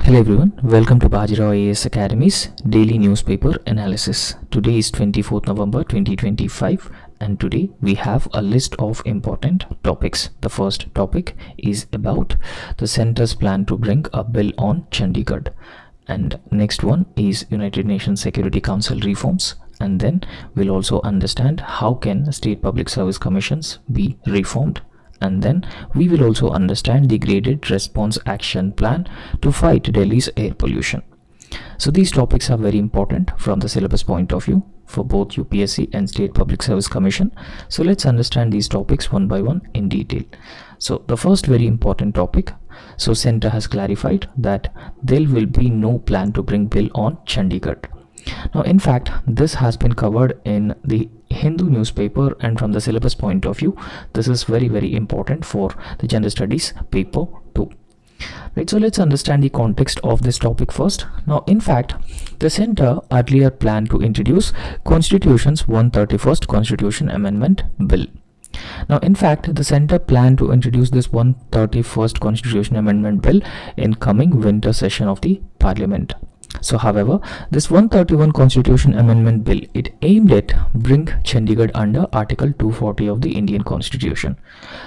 Hello everyone, welcome to Bajirao IAS Academy's daily newspaper analysis. Today is 24th November 2025 and today we have a list of important topics. The first topic is about the center's plan to bring a bill on Chandigarh, and next one is United Nations Security Council reforms, and then we'll also understand how can state public service commissions be reformed. And then we will also understand the graded response action plan to fight Delhi's air pollution. So these topics are very important from the syllabus point of view for both UPSC and State Public Service Commission. So let's understand these topics one by one in detail. So the first very important topic, so Centre has clarified that there will be no plan to bring bill on Chandigarh. Now in fact this has been covered in the Hindu newspaper, and from the syllabus point of view this is very important for the General Studies paper 2. Right, so let's understand the context of this topic first. Now in fact the Centre earlier planned to introduce Constitution's 131st Constitution Amendment Bill. Now in fact the Centre planned to introduce this 131st Constitution Amendment Bill in coming winter session of the Parliament. So however, this 131 Constitution Amendment Bill, it aimed at bring Chandigarh under Article 240 of the Indian Constitution.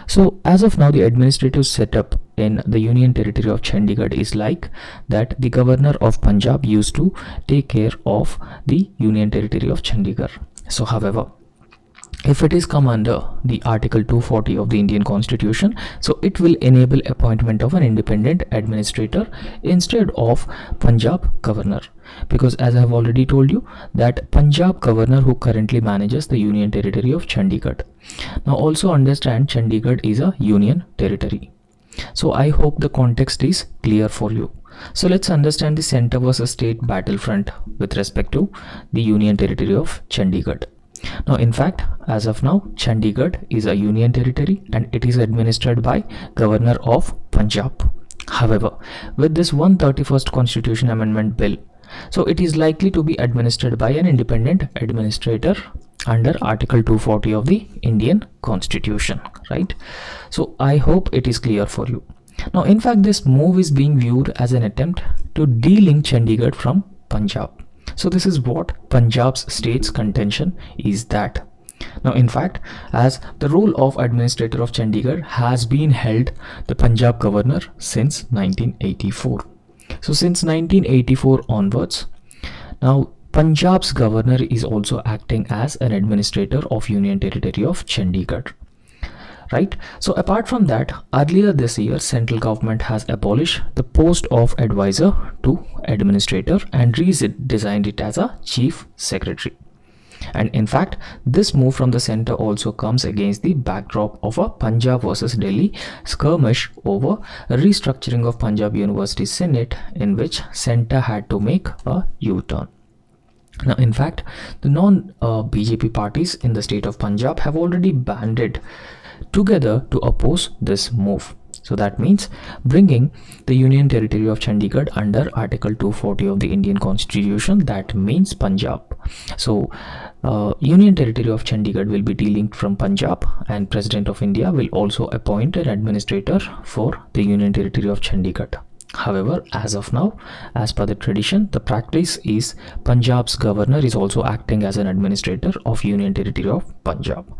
So as of now the administrative setup in the Union Territory of Chandigarh is like that the Governor of Punjab used to take care of the Union Territory of Chandigarh. So however, if it is come under the Article 240 of the Indian Constitution, so it will enable appointment of an independent administrator instead of Punjab Governor, because as I have already told you that Punjab Governor who currently manages the Union Territory of Chandigarh. Now also understand Chandigarh is a Union Territory. So I hope the context is clear for you. So let's understand the Centre versus State battlefront with respect to the Union Territory of Chandigarh. Now in fact as of now Chandigarh is a Union Territory and it is administered by Governor of Punjab. However, with this 131st Constitution Amendment Bill, so it is likely to be administered by an independent administrator under Article 240 of the Indian Constitution, right? So I hope it is clear for you. Now in fact this move is being viewed as an attempt to de-link Chandigarh from Punjab. So this is what Punjab's state's contention is that. Now in fact as the role of administrator of Chandigarh has been held the Punjab governor since 1984. So since 1984 onwards, now Punjab's governor is also acting as an administrator of Union Territory of Chandigarh. Right. So apart from that, earlier this year central government has abolished the post of advisor to administrator and redesigned it as a chief secretary. And in fact this move from the Centre also comes against the backdrop of a Punjab versus Delhi skirmish over restructuring of Punjab University Senate, in which Centre had to make a U-turn. Now in fact the non-BJP parties in the state of Punjab have already banded together to oppose this move. So that means bringing the Union Territory of Chandigarh under Article 240 of the Indian Constitution, that means Punjab. So Union Territory of Chandigarh will be de-linked from Punjab, and President of India will also appoint an administrator for the Union Territory of Chandigarh. However, as of now, as per the tradition, the practice is Punjab's governor is also acting as an administrator of Union Territory of Punjab.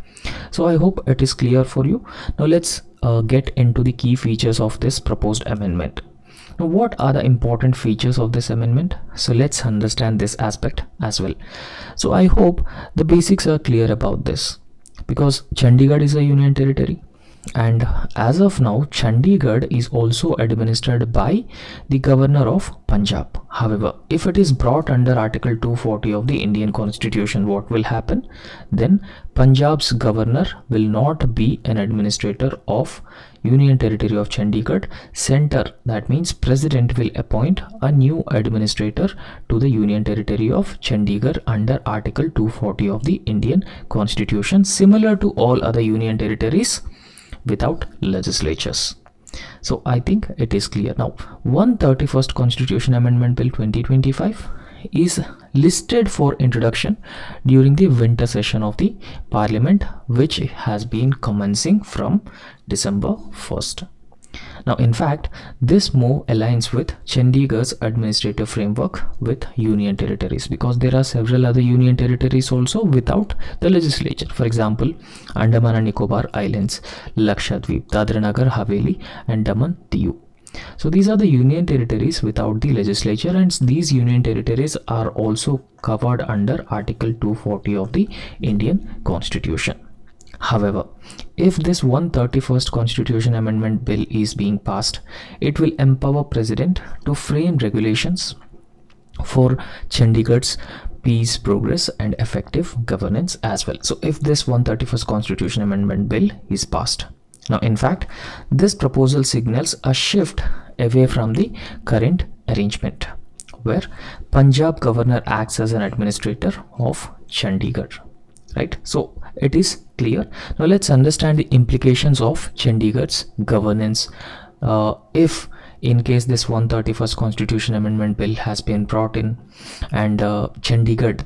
So I hope it is clear for you. Now let's get into the key features of this proposed amendment. Now what are the important features of this amendment? So let's understand this aspect as well. So I hope the basics are clear about this, because Chandigarh is a Union Territory. And as of now Chandigarh is also administered by the Governor of Punjab. However, if it is brought under Article 240 of the Indian Constitution, what will happen? Then Punjab's governor will not be an administrator of Union Territory of Chandigarh. Centre, that means President, will appoint a new administrator to the Union Territory of Chandigarh under Article 240 of the Indian Constitution, similar to all other Union Territories without legislatures. So I think it is clear now. 131st Constitution Amendment Bill 2025 is listed for introduction during the winter session of the Parliament, which has been commencing from December 1st. Now, in fact, this move aligns with Chandigarh's administrative framework with union territories, because there are several other union territories also without the legislature. For example, Andaman and Nicobar Islands, Lakshadweep, Dadra Nagar Haveli, and Daman Diu. So these are the union territories without the legislature, and these union territories are also covered under Article 240 of the Indian Constitution. However, if this 131st Constitution Amendment Bill is being passed, it will empower President to frame regulations for Chandigarh's peace, progress and effective governance as well. So if this 131st Constitution Amendment Bill is passed. Now, in fact, this proposal signals a shift away from the current arrangement, where Punjab governor acts as an administrator of Chandigarh. Right, so it is clear. Now let's understand the implications of Chandigarh's governance if in case this 131st Constitution Amendment Bill has been brought in, and Chandigarh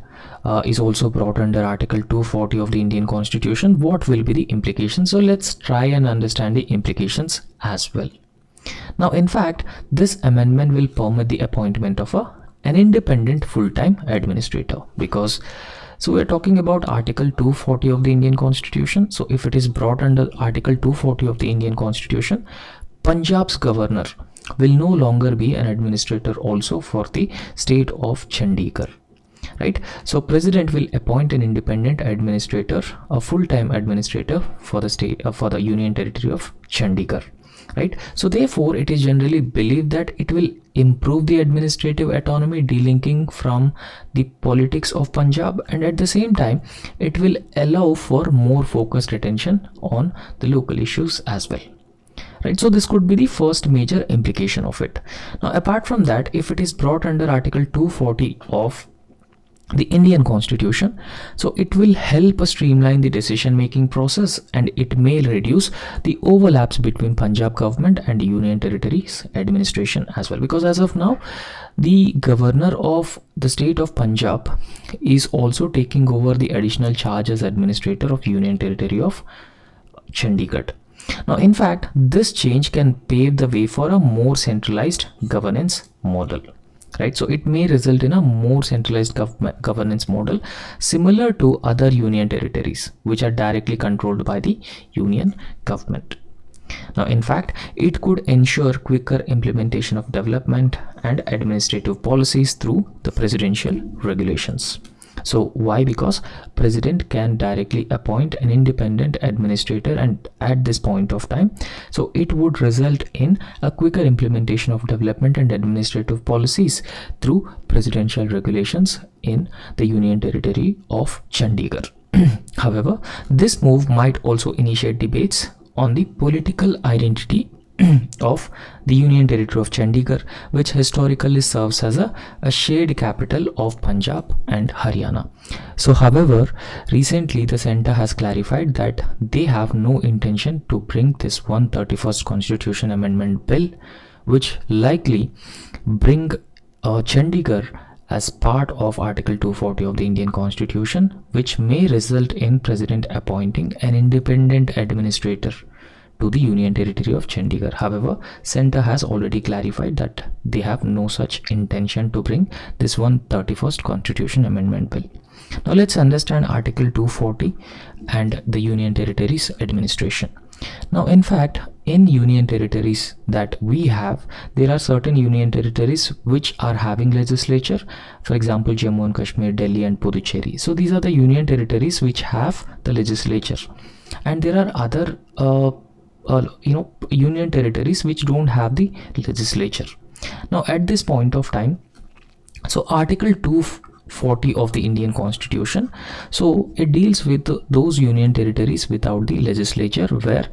is also brought under Article 240 of the Indian Constitution. What will be the implications? So let's try and understand the implications as well. Now, in fact, this amendment will permit the appointment of an independent full-time administrator, because so we're talking about Article 240 of the Indian Constitution. So if it is brought under Article 240 of the Indian Constitution, Punjab's governor will no longer be an administrator also for the state of Chandigarh. Right, so President will appoint an independent administrator, a full-time administrator for the state for the Union Territory of Chandigarh. Right, so therefore it is generally believed that it will improve the administrative autonomy, delinking from the politics of Punjab, and at the same time it will allow for more focused attention on the local issues as well. Right, so this could be the first major implication of it. Now, apart from that, if it is brought under Article 240 of the Indian Constitution, so it will help streamline the decision making process, and it may reduce the overlaps between Punjab government and Union Territories administration as well, because as of now the governor of the state of Punjab is also taking over the additional charge as administrator of Union Territory of Chandigarh. Now, in fact, this change can pave the way for a more centralized governance model. Right, so it may result in a more centralized governance model similar to other union territories which are directly controlled by the union government. Now, in fact, it could ensure quicker implementation of development and administrative policies through the presidential regulations. So why? Because President can directly appoint an independent administrator, and at this point of time, so it would result in a quicker implementation of development and administrative policies through presidential regulations in the Union Territory of Chandigarh. However, this move might also initiate debates on the political identity of the Union Territory of Chandigarh, which historically serves as a shared capital of Punjab and Haryana. So, however, recently the centre has clarified that they have no intention to bring this 131st Constitution Amendment Bill, which likely bring Chandigarh as part of Article 240 of the Indian Constitution, which may result in President appointing an independent administrator to the Union Territory of Chandigarh. However, Centre has already clarified that they have no such intention to bring this 131st Constitution Amendment Bill. Now let's understand Article 240 and the Union Territories administration. Now, in fact, in Union Territories that we have, there are certain Union Territories which are having legislature. For example, Jammu and Kashmir, Delhi and Puducherry. So these are the Union Territories which have the legislature, and there are other Union Territories which don't have the legislature. Now, at this point of time, so Article 240 of the Indian Constitution, so it deals with those Union Territories without the legislature, where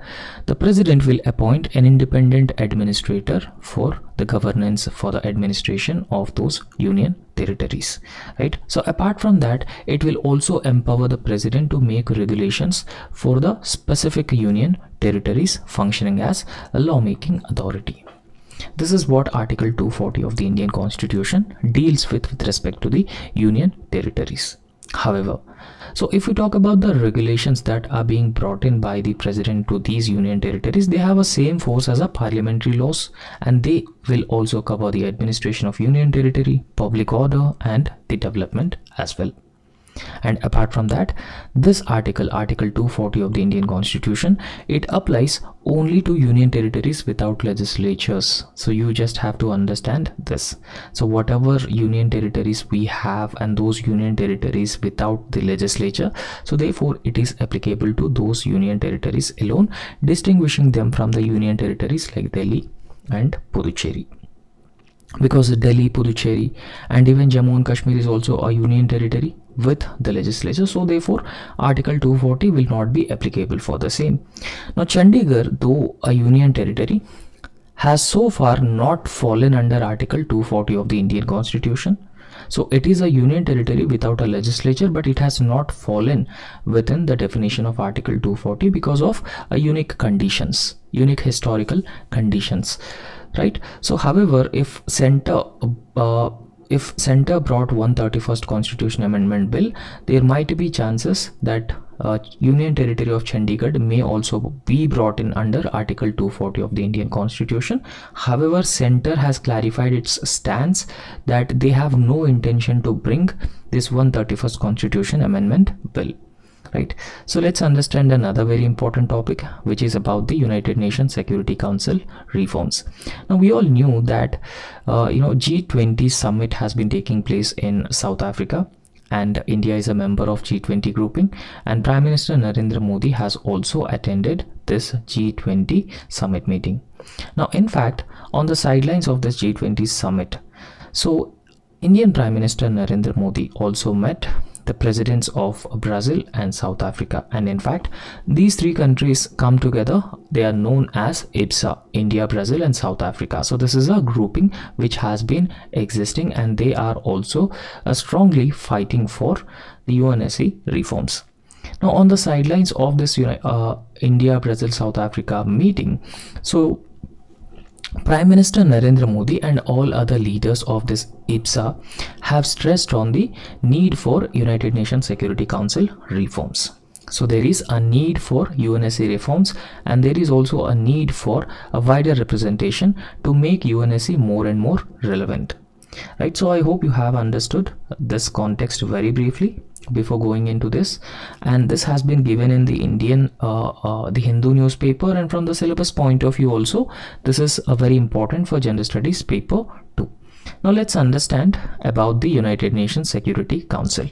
the President will appoint an independent administrator for the governance, for the administration of those Union Territories. Right, so apart from that, it will also empower the President to make regulations for the specific Union Territories functioning as a lawmaking authority. This is what Article 240 of the Indian Constitution deals with respect to the Union Territories. However, so if we talk about the regulations that are being brought in by the president to these union territories, they have a same force as a parliamentary laws, and they will also cover the administration of union territory, public order, and the development as well. And apart from that, this article 240 of the Indian Constitution, it applies only to union territories without legislatures. So you just have to understand this. So whatever union territories we have, and those union territories without the legislature, so therefore it is applicable to those union territories alone, distinguishing them from the union territories like Delhi and Puducherry. Because Delhi, Puducherry, and even Jammu and Kashmir is also a union territory with the legislature, so therefore Article 240 will not be applicable for the same. Now Chandigarh, though a union territory, has so far not fallen under Article 240 of the Indian Constitution. So it is a union territory without a legislature, but it has not fallen within the definition of Article 240 because of a unique conditions, unique historical conditions, right? So however, if center brought 131st Constitution Amendment Bill, there might be chances that Union Territory of Chandigarh may also be brought in under Article 240 of the Indian Constitution. However, Centre has clarified its stance that they have no intention to bring this 131st Constitution Amendment Bill. Right, so let's understand another very important topic, which is about the United Nations Security Council reforms. Now we all knew that G20 summit has been taking place in South Africa, and India is a member of G20 grouping, and Prime Minister Narendra Modi has also attended this G20 summit meeting. Now in fact, on the sidelines of this G20 summit, so Indian Prime Minister Narendra Modi also met the presidents of Brazil and South Africa, and in fact these three countries come together. They are known as IBSA, India, Brazil and South Africa. So this is a grouping which has been existing, and they are also strongly fighting for the UNSC reforms. Now on the sidelines of this India, Brazil, South Africa meeting, so Prime Minister Narendra Modi and all other leaders of this IBSA have stressed on the need for United Nations Security Council reforms. So there is a need for UNSC reforms, and there is also a need for a wider representation to make UNSC more and more relevant. Right, so I hope you have understood this context very briefly before going into this, and this has been given in the Indian the Hindu newspaper, and from the syllabus point of view also this is a very important for general studies paper 2. Now let's understand about the United Nations Security Council.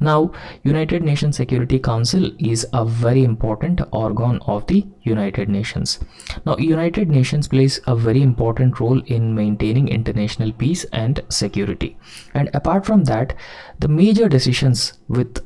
Now United Nations Security Council is a very important organ of the United Nations. Now United Nations plays a very important role in maintaining international peace and security, and apart from that, the major decisions with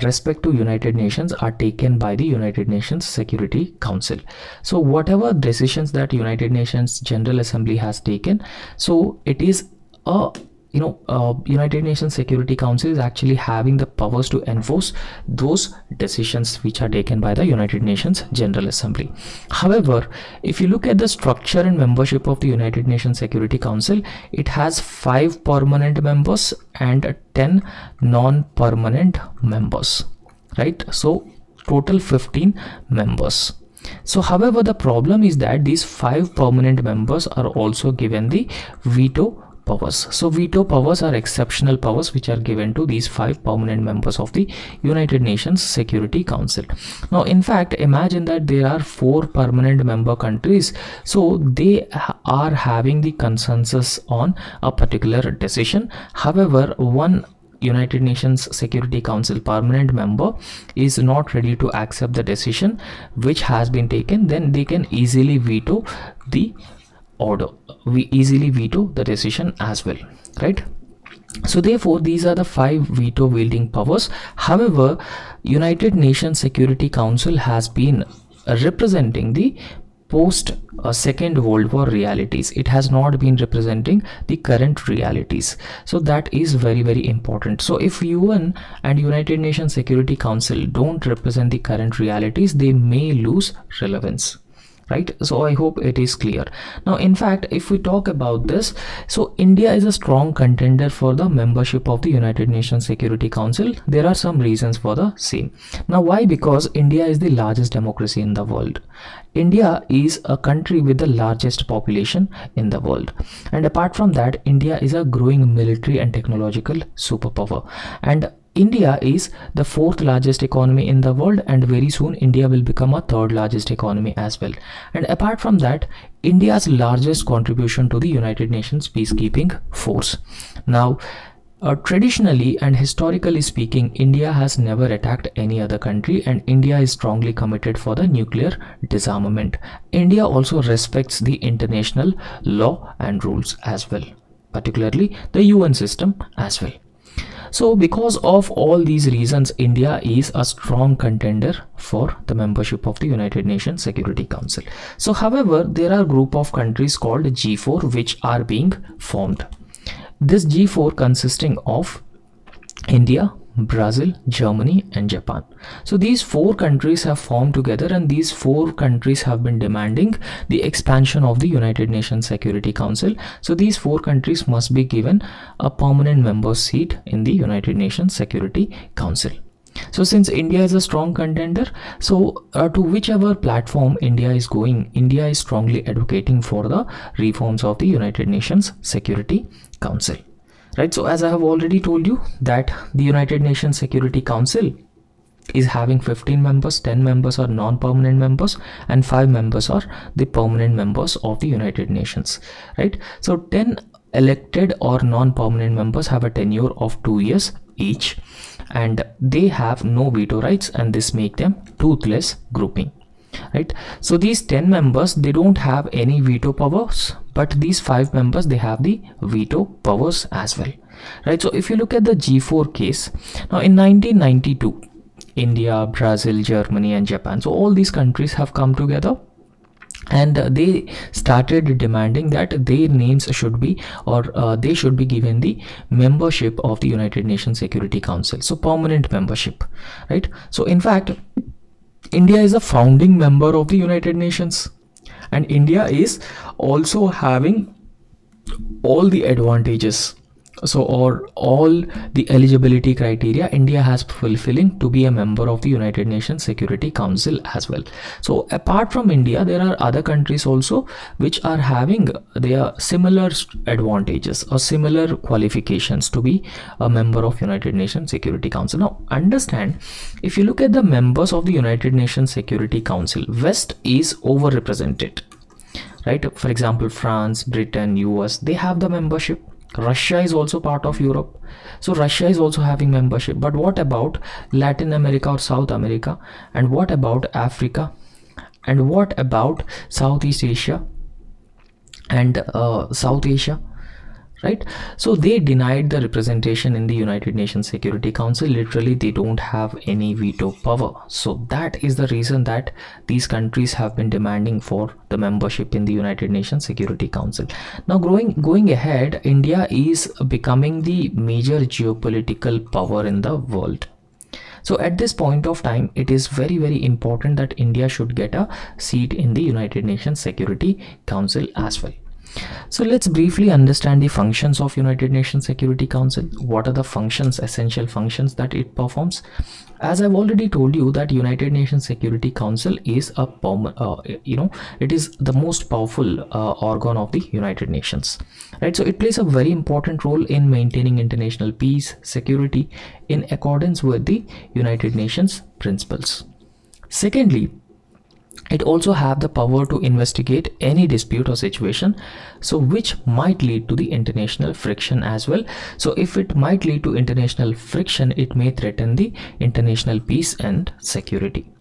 respect to United Nations are taken by the United Nations Security Council. So whatever decisions that United Nations General Assembly has taken, so it is a United Nations Security Council is actually having the powers to enforce those decisions which are taken by the United Nations General Assembly. However, if you look at the structure and membership of the United Nations Security Council, it has 5 permanent members and 10 non-permanent members, right? So total 15 members. So however, the problem is that these 5 permanent members are also given the veto powers. So veto powers are exceptional powers which are given to these 5 permanent members of the United Nations Security Council. Now in fact, imagine that there are 4 permanent member countries, so they are having the consensus on a particular decision. However, one United Nations Security Council permanent member is not ready to accept the decision which has been taken, then they can easily veto the order. We easily veto the decision as well, right? So therefore these are the 5 veto wielding powers. However, United Nations Security Council has been representing the post Second World War realities. It has not been representing the current realities. So that is very, very important. So if UN and United Nations Security Council don't represent the current realities, they may lose relevance, right? So I hope it is clear. Now in fact, if we talk about this, so India is a strong contender for the membership of the United Nations Security Council. There are some reasons for the same. Now why? Because India is the largest democracy in the world. India is a country with the largest population in the world, and apart from that, India is a growing military and technological superpower, and India is the fourth largest economy in the world, and very soon India will become a third largest economy as well. And apart from that, India's largest contribution to the United Nations peacekeeping force. Now, traditionally and historically speaking, India has never attacked any other country, and India is strongly committed for the nuclear disarmament. India also respects the international law and rules as well, particularly the UN system as well. So because of all these reasons, India is a strong contender for the membership of the United Nations Security Council. So however, there are a group of countries called G4 which are being formed. This G4 consisting of India, Brazil, Germany and Japan. So these four countries have formed together, and these four countries have been demanding the expansion of the United Nations Security Council. So these four countries must be given a permanent member seat in the United Nations Security Council. So since India is a strong contender, so to whichever platform India is going, India is strongly advocating for the reforms of the United Nations Security Council. Right, so as I have already told you that the United Nations Security Council is having 15 members, 10 members are non-permanent members, and 5 members are the permanent members of the United Nations, right? So 10 elected or non-permanent members have a tenure of 2 years each, and they have no veto rights, and this make them toothless grouping. Right, so these 10 members, they don't have any veto powers, but these 5 members, they have the veto powers as well. Right, so if you look at the G4 case, now in 1992, India, Brazil, Germany and Japan, so all these countries have come together, and they started demanding that their names should be, or they should be given the membership of the United Nations Security Council, so permanent membership. Right, so in fact, India is a founding member of the United Nations, and India is also having all the advantages, so or all the eligibility criteria India has fulfilling to be a member of the United Nations Security Council as well. So apart from India, there are other countries also which are having their similar advantages or similar qualifications to be a member of United Nations Security Council. Now understand, if you look at the members of the United Nations Security Council, West is overrepresented, right? For example, France, Britain, US, they have the membership. Russia is also part of Europe, so Russia is also having membership. But what about Latin America or South America, and what about Africa, and what about Southeast Asia and South Asia? Right, so they denied the representation in the United Nations Security Council. Literally, they don't have any veto power. So that is the reason that these countries have been demanding for the membership in the United Nations Security Council. Now going ahead, India is becoming the major geopolitical power in the world. So at this point of time, it is very, very important that India should get a seat in the United Nations Security Council as well. So let's briefly understand the functions of United Nations Security Council. What are the functions, essential functions that it performs? As I've already told you that United Nations Security Council is a it is the most powerful organ of the United Nations, right? So it plays a very important role in maintaining international peace, security in accordance with the United Nations principles. Secondly, it also have the power to investigate any dispute or situation, so which might lead to the international friction as well. So if it might lead to international friction, it may threaten the international peace and security.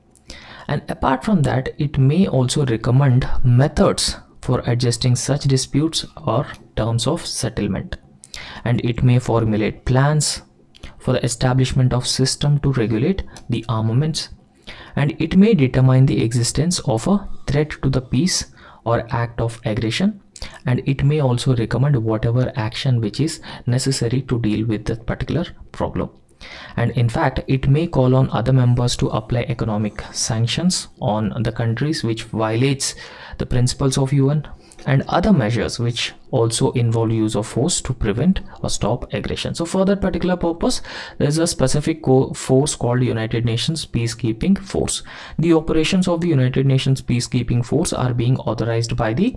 And apart from that, it may also recommend methods for adjusting such disputes or terms of settlement, and it may formulate plans for the establishment of system to regulate the armaments, and it may determine the existence of a threat to the peace or act of aggression, and it may also recommend whatever action which is necessary to deal with that particular problem. And in fact, it may call on other members to apply economic sanctions on the countries which violates the principles of UN, and other measures which also involve use of force to prevent or stop aggression. So for that particular purpose, there is a specific force called United Nations Peacekeeping Force. The operations of the United Nations Peacekeeping Force are being authorized by the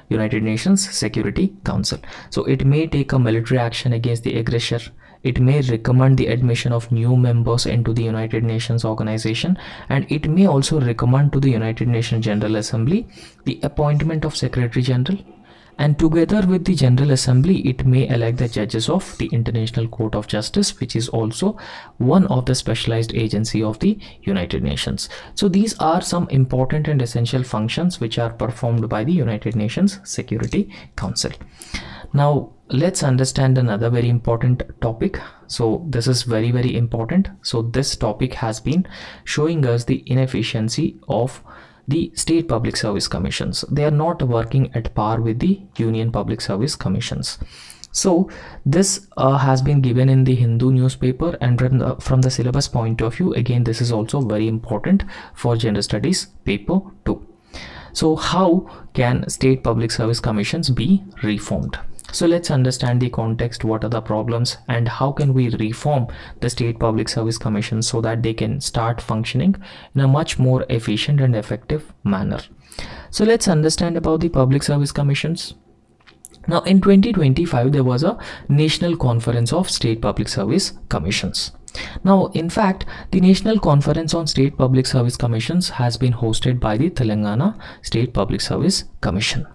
United Nations Security Council. So it may take a military action against the aggressor. It may recommend the admission of new members into the United Nations organization, and it may also recommend to the United Nations General Assembly the appointment of Secretary General, and together with the General Assembly it may elect the judges of the International Court of Justice, which is also one of the specialized agency of the United Nations. So these are some important and essential functions which are performed by the United Nations Security Council. Now let's understand another very important topic. So this is very, very important. So this topic has been showing us the inefficiency of the state public service commissions. They are not working at par with the union public service commissions. So this has been given in the Hindu newspaper, and from the syllabus point of view, again this is also very important for General Studies paper 2. So how can state public service commissions be reformed? So let's understand the context, what are the problems, and how can we reform the state public service commissions so that they can start functioning in a much more efficient and effective manner. So let's understand about the public service commissions. Now in 2025 there was a National Conference of State Public Service Commissions. Now in fact, the National Conference on State Public Service Commissions has been hosted by the Telangana State Public Service Commission.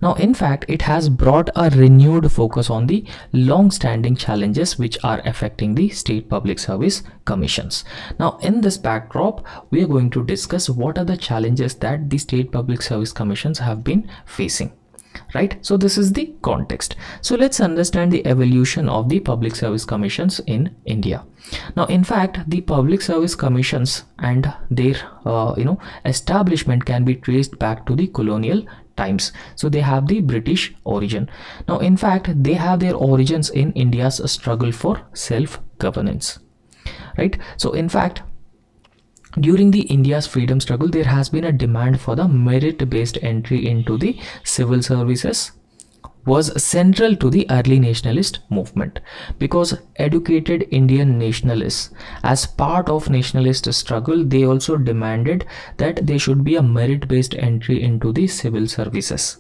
Now in fact, it has brought a renewed focus on the long-standing challenges which are affecting the state public service commissions. Now in this backdrop, we are going to discuss what are the challenges that the state public service commissions have been facing. Right, so this is the context. So let's understand the evolution of the public service commissions in India. Now in fact, the public service commissions and their establishment can be traced back to the colonial times. So they have the British origin. Now in fact, they have their origins in India's struggle for self-governance. Right, so in fact, during the India's freedom struggle, there has been a demand for the merit-based entry into the civil services was central to the early nationalist movement, because educated Indian nationalists, as part of nationalist struggle, they also demanded that there should be a merit-based entry into the civil services.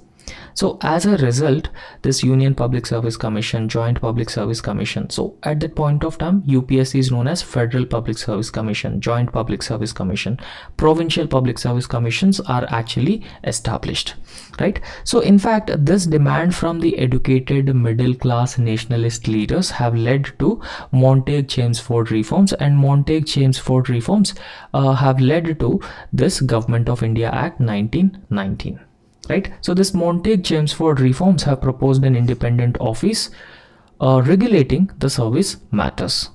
So as a result, this Union Public Service Commission, Joint Public Service Commission, so at that point of time, UPSC is known as Federal Public Service Commission, Joint Public Service Commission, Provincial Public Service Commissions are actually established, right? So in fact, this demand from the educated middle class nationalist leaders have led to Montague-Chelmsford reforms, and Montague-Chelmsford reforms have led to this Government of India Act 1919. Right, so this Montague-Chelmsford reforms have proposed an independent office regulating the service matters.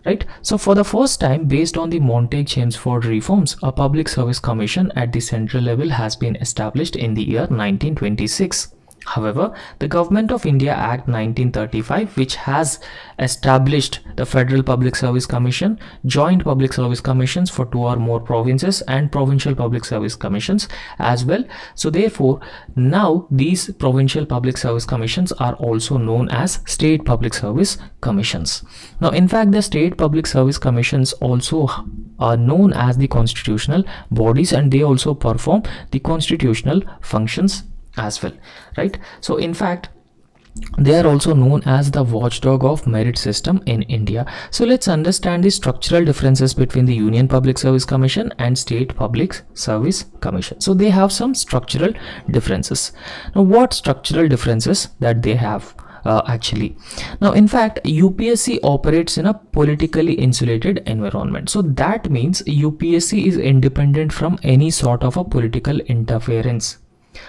Right, so for the first time, based on the Montague-Chelmsford reforms, a public service commission at the central level has been established in the year 1926. However, the Government of India Act 1935, which has established the Federal Public Service Commission, Joint Public Service Commissions for 2 or more provinces, and Provincial Public Service Commissions as well. So therefore, now these Provincial Public Service Commissions are also known as State Public Service Commissions. Now in fact, the State Public Service Commissions also are known as the constitutional bodies, and they also perform the constitutional functions as well, right? So in fact, they are also known as the watchdog of merit system in India. So let's understand the structural differences between the Union Public Service Commission and State Public Service Commission. So they have some structural differences. Now what structural differences that they have? Actually, now in fact, UPSC operates in a politically insulated environment. So that means UPSC is independent from any sort of a political interference.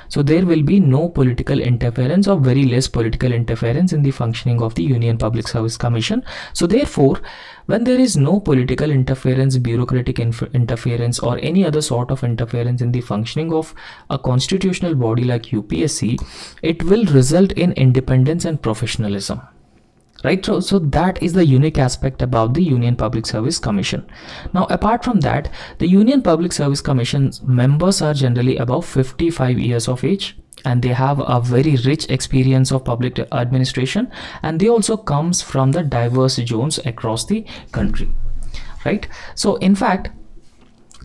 So there will be no political interference, or very less political interference, in the functioning of the Union Public Service Commission. So therefore, when there is no political interference, bureaucratic interference, or any other sort of interference in the functioning of a constitutional body like UPSC, it will result in independence and professionalism. right? So that is the unique aspect about the Union Public Service Commission. Now apart from that, the Union Public Service Commission's members are generally above 55 years of age, and they have a very rich experience of public administration, and they also comes from the diverse zones across the country, right? So in fact,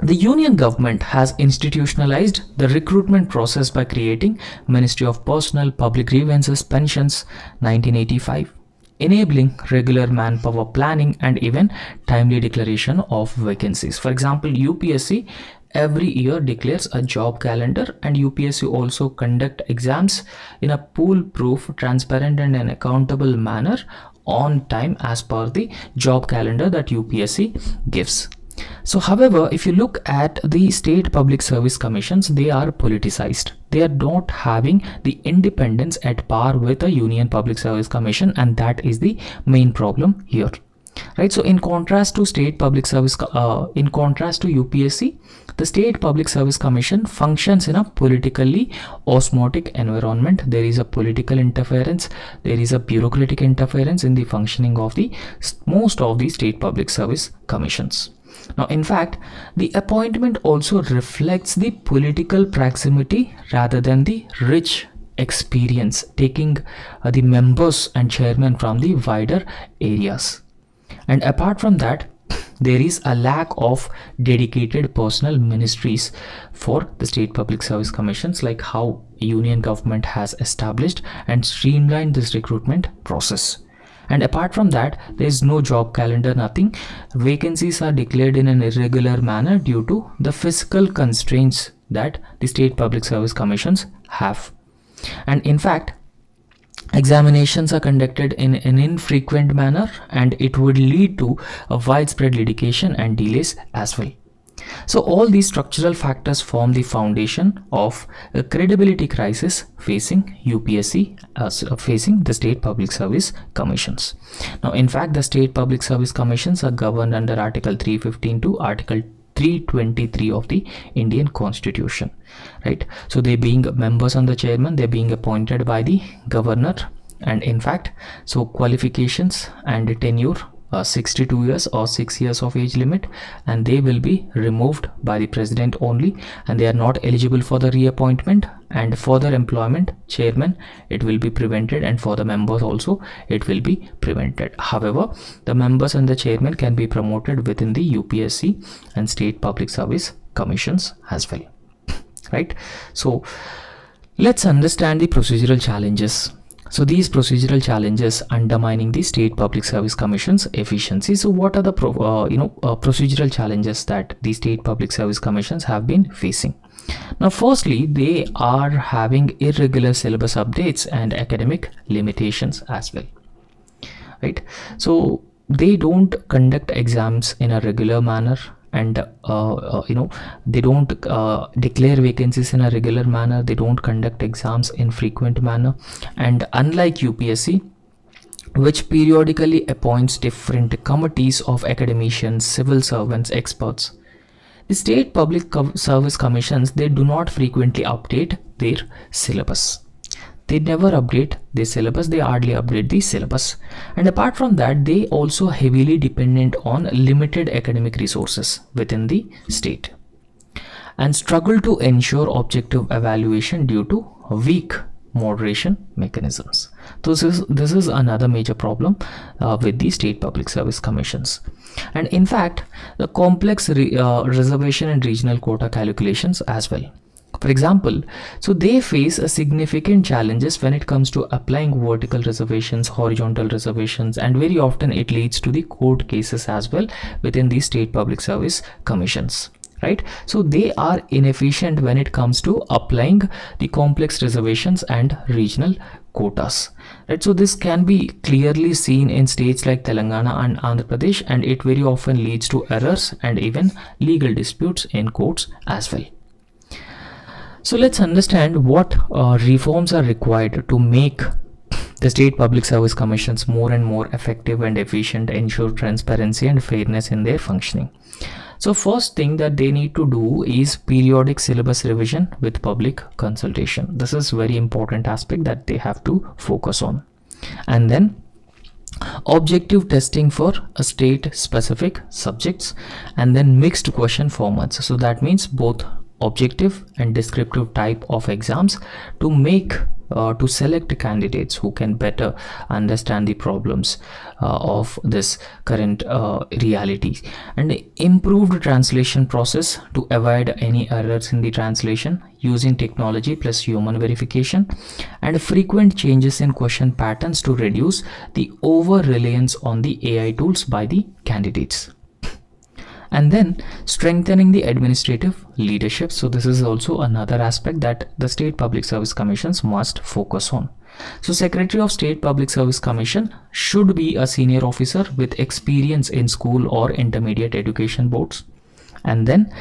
the union government has institutionalized the recruitment process by creating Ministry of Personnel, Public Grievances, Pensions 1985, enabling regular manpower planning and even timely declaration of vacancies. For example, UPSC every year declares a job calendar, and UPSC also conduct exams in a foolproof, transparent and an accountable manner on time as per the job calendar that UPSC gives. So however, if you look at the state public service commissions, they are politicized. They are not having the independence at par with the Union Public Service Commission, and that is the main problem here, right? So in contrast to state public service, in contrast to UPSC, the State Public Service Commission functions in a politically osmotic environment. There is a political interference, there is a bureaucratic interference in the functioning of the most of the state public service commissions. Now, in fact, the appointment also reflects the political proximity rather than the rich experience, taking the members and chairmen from the wider areas. And apart from that, there is a lack of dedicated personal ministries for the state public service commissions, like how union government has established and streamlined this recruitment process. And apart from that, there is no job calendar, nothing. Vacancies are declared in an irregular manner due to the fiscal constraints that the state public service commissions have. And in fact, examinations are conducted in an infrequent manner, and it would lead to a widespread litigation and delays as well. So all these structural factors form the foundation of a credibility crisis facing UPSC, facing the state public service commissions. Now, in fact, the state public service commissions are governed under Article 315 to Article 323 of the Indian Constitution, right? So they being members on the chairman, they're being appointed by the governor, and in fact, so qualifications and tenure 62 years or 6 years of age limit, and they will be removed by the president only, and they are not eligible for the reappointment. And for their employment, chairman, it will be prevented, and for the members also it will be prevented. However, the members and the chairman can be promoted within the UPSC and state public service commissions as well, right? So let's understand the procedural challenges. So these procedural challenges undermining the state public service commission's efficiency. So what are the procedural challenges that the state public service commissions have been facing? Now, firstly, they are having irregular syllabus updates and academic limitations as well, right? So they don't conduct exams in a regular manner, and they don't declare vacancies in a regular manner. They don't conduct exams in frequent manner, and unlike UPSC, which periodically appoints different committees of academicians, civil servants, experts, the state public service commissions, they do not frequently update their syllabus. They never update the syllabus, they hardly update the syllabus. And apart from that, they also heavily dependent on limited academic resources within the state, and struggle to ensure objective evaluation due to weak moderation mechanisms. This is another major problem with the state public service commissions. And in fact, the complex reservation and regional quota calculations as well. For example, so they face a significant challenges when it comes to applying vertical reservations, horizontal reservations, and very often it leads to the court cases as well within the state public service commissions, right? So they are inefficient when it comes to applying the complex reservations and regional quotas, right? So this can be clearly seen in states like Telangana and Andhra Pradesh, and it very often leads to errors and even legal disputes in courts as well. So let's understand what reforms are required to make the state public service commissions more and more effective and efficient, ensure transparency and fairness in their functioning. So first thing that they need to do is periodic syllabus revision with public consultation. This is very important aspect that they have to focus on. And then objective testing for a state specific subjects, and then mixed question formats. So that means both objective and descriptive type of exams to make to select candidates who can better understand the problems of this current reality, and improved translation process to avoid any errors in the translation using technology plus human verification, and frequent changes in question patterns to reduce the over reliance on the AI tools by the candidates. And then strengthening the administrative leadership. So this is also another aspect that the state public service commissions must focus on. So Secretary of State Public Service Commission should be a senior officer with experience in school or intermediate education boards, and then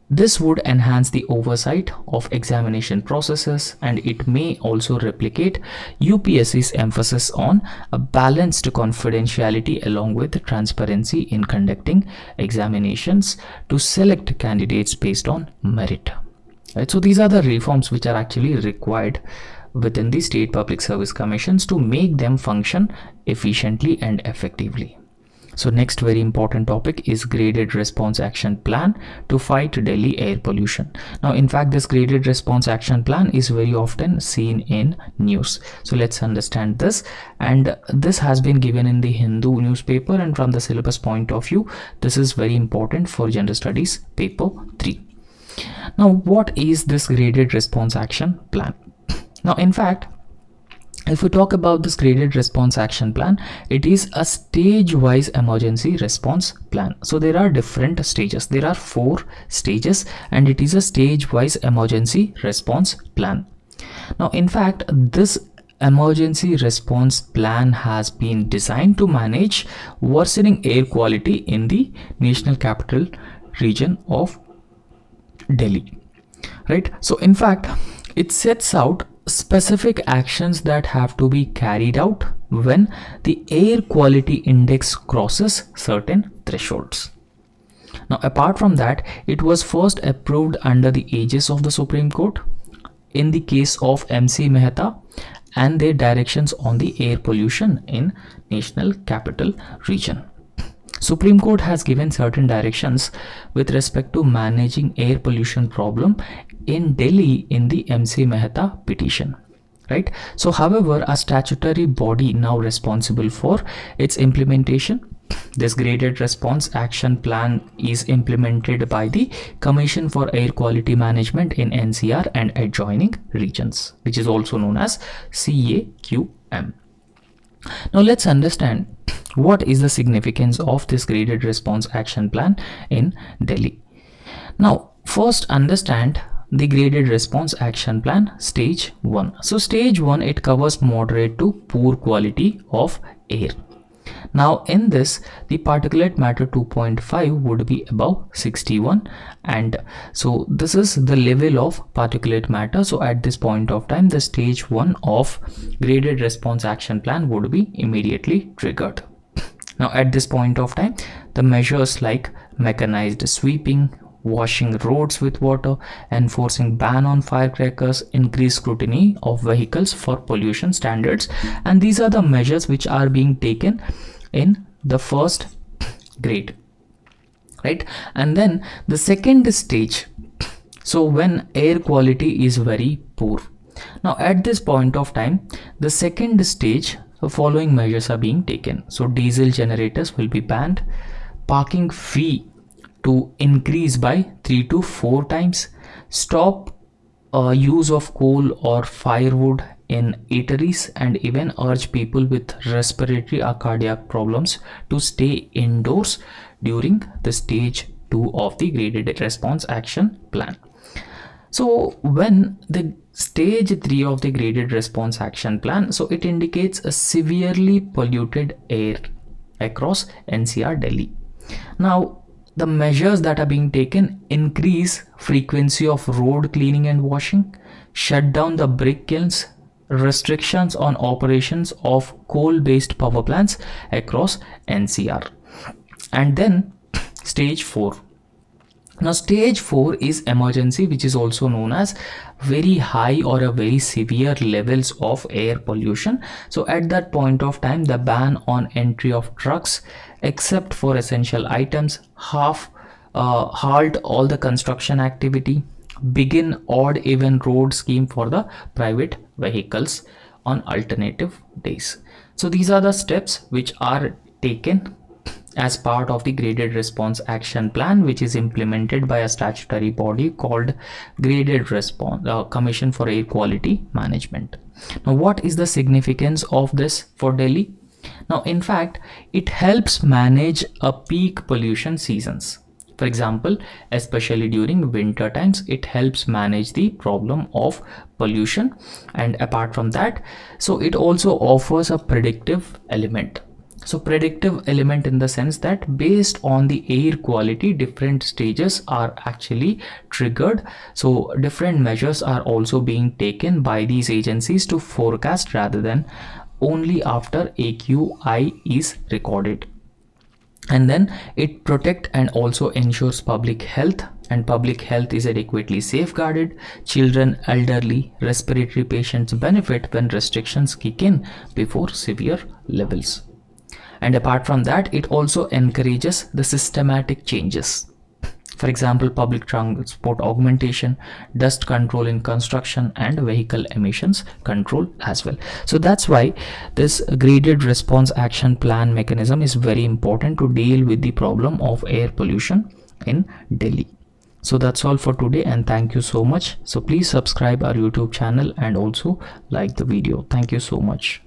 this would enhance the oversight of examination processes, and it may also replicate UPSC's emphasis on a balanced confidentiality along with transparency in conducting examinations to select candidates based on merit. Right? So these are the reforms which are actually required within the state public service commissions to make them function efficiently and effectively. So next very important topic is graded response action plan to fight Delhi air pollution. Now in fact this graded response action plan is very often seen in news. So let's understand this, and this has been given in the Hindu newspaper, and from the syllabus point of view this is very important for general studies paper 3. Now what is this graded response action plan? Now in fact, if we talk about this graded response action plan, it is a stage-wise emergency response plan. So there are different stages. There are 4 stages, and it is a stage-wise emergency response plan. Now, in fact, this emergency response plan has been designed to manage worsening air quality in the national capital region of Delhi. Right? So in fact, it sets out specific actions that have to be carried out when the air quality index crosses certain thresholds. Now apart from that, it was first approved under the aegis of the Supreme Court in the case of MC Mehta and their directions on the air pollution in national capital region. Supreme Court has given certain directions with respect to managing air pollution problem in Delhi in the MC Mehta petition, right? So however, a statutory body now responsible for its implementation, this graded response action plan is implemented by the Commission for Air Quality Management in NCR and adjoining regions, which is also known as CAQM. Now let's understand what is the significance of this graded response action plan in Delhi. Now first understand the graded response action plan stage 1. So stage 1, it covers moderate to poor quality of air. Now in this, the particulate matter 2.5 would be above 61, and so this is the level of particulate matter. So at this point of time, the stage 1 of graded response action plan would be immediately triggered. Now at this point of time, the measures like mechanized sweeping, washing roads with water, enforcing ban on firecrackers, increased scrutiny of vehicles for pollution standards, and these are the measures which are being taken in the first grade, right? And then the second stage, so when air quality is very poor. Now at this point of time, the second stage, the following measures are being taken. So diesel generators will be banned, parking fee to increase by 3 to 4 times, stop use of coal or firewood in eateries, and even urge people with respiratory or cardiac problems to stay indoors during the stage 2 of the graded response action plan. So when the stage 3 of the graded response action plan, so it indicates a severely polluted air across NCR Delhi. Now the measures that are being taken increase frequency of road cleaning and washing, shut down the brick kilns, restrictions on operations of coal-based power plants across NCR. And then stage 4. Now stage 4 is emergency, which is also known as very high or a very severe levels of air pollution. So at that point of time, the ban on entry of trucks except for essential items, halt all the construction activity, begin odd even road scheme for the private vehicles on alternative days. So these are the steps which are taken as part of the graded response action plan, which is implemented by a statutory body called Graded Response Commission for Air Quality Management. Now what is the significance of this for Delhi? Now in fact, it helps manage a peak pollution seasons. For example, especially during winter times, it helps manage the problem of pollution. And apart from that, so it also offers a predictive element. So predictive element in the sense that based on the air quality, different stages are actually triggered. So different measures are also being taken by these agencies to forecast rather than only after AQI is recorded. And then it protect and also ensures public health, and public health is adequately safeguarded. Children, elderly, respiratory patients benefit when restrictions kick in before severe levels. And apart from that, it also encourages the systematic changes. For example, public transport augmentation, dust control in construction, and vehicle emissions control as well. So that's why this graded response action plan mechanism is very important to deal with the problem of air pollution in Delhi. So that's all for today, and thank you so much. So please subscribe our YouTube channel and also like the video. Thank you so much.